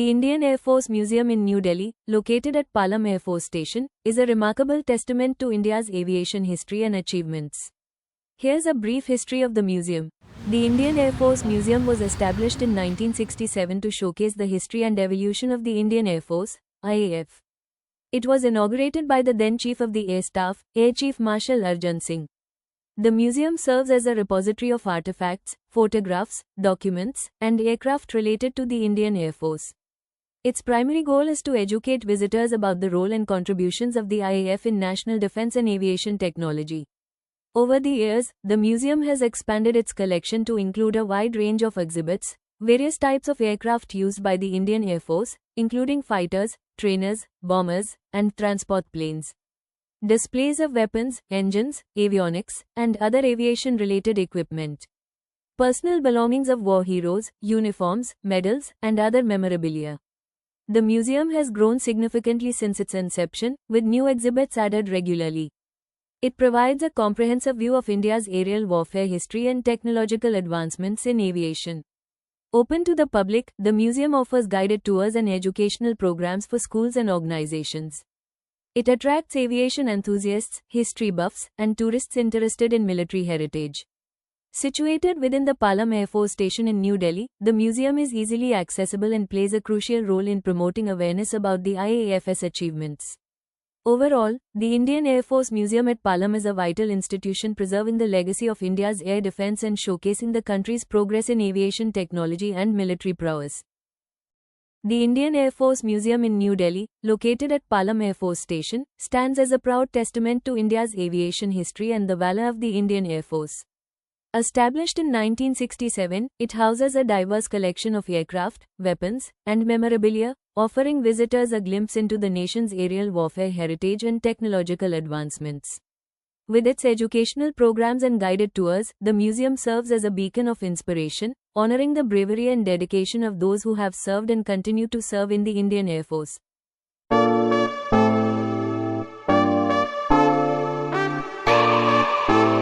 The Indian Air Force Museum in New Delhi, located at Palam Air Force Station, is a remarkable testament to India's aviation history and achievements. Here's a brief history of the museum. The Indian Air Force Museum was established in 1967 to showcase the history and evolution of the Indian Air Force, IAF. It was inaugurated by the then Chief of the Air Staff, Air Chief Marshal Arjun Singh. The museum serves as a repository of artifacts, photographs, documents, and aircraft related to the Indian Air Force. Its primary goal is to educate visitors about the role and contributions of the IAF in national defense and aviation technology. Over the years, the museum has expanded its collection to include a wide range of exhibits, various types of aircraft used by the Indian Air Force, including fighters, trainers, bombers, and transport planes. Displays of weapons, engines, avionics, and other aviation-related equipment. Personal belongings of war heroes, uniforms, medals, and other memorabilia. The museum has grown significantly since its inception, with new exhibits added regularly. It provides a comprehensive view of India's aerial warfare history and technological advancements in aviation. Open to the public, the museum offers guided tours and educational programs for schools and organizations. It attracts aviation enthusiasts, history buffs, and tourists interested in military heritage. Situated within the Palam Air Force Station in New Delhi, the museum is easily accessible and plays a crucial role in promoting awareness about the IAF's achievements. Overall, the Indian Air Force Museum at Palam is a vital institution preserving the legacy of India's air defense and showcasing the country's progress in aviation technology and military prowess. The Indian Air Force Museum in New Delhi, located at Palam Air Force Station, stands as a proud testament to India's aviation history and the valor of the Indian Air Force. Established in 1967, it houses a diverse collection of aircraft, weapons, and memorabilia, offering visitors a glimpse into the nation's aerial warfare heritage and technological advancements. With its educational programs and guided tours, the museum serves as a beacon of inspiration, honoring the bravery and dedication of those who have served and continue to serve in the Indian Air Force.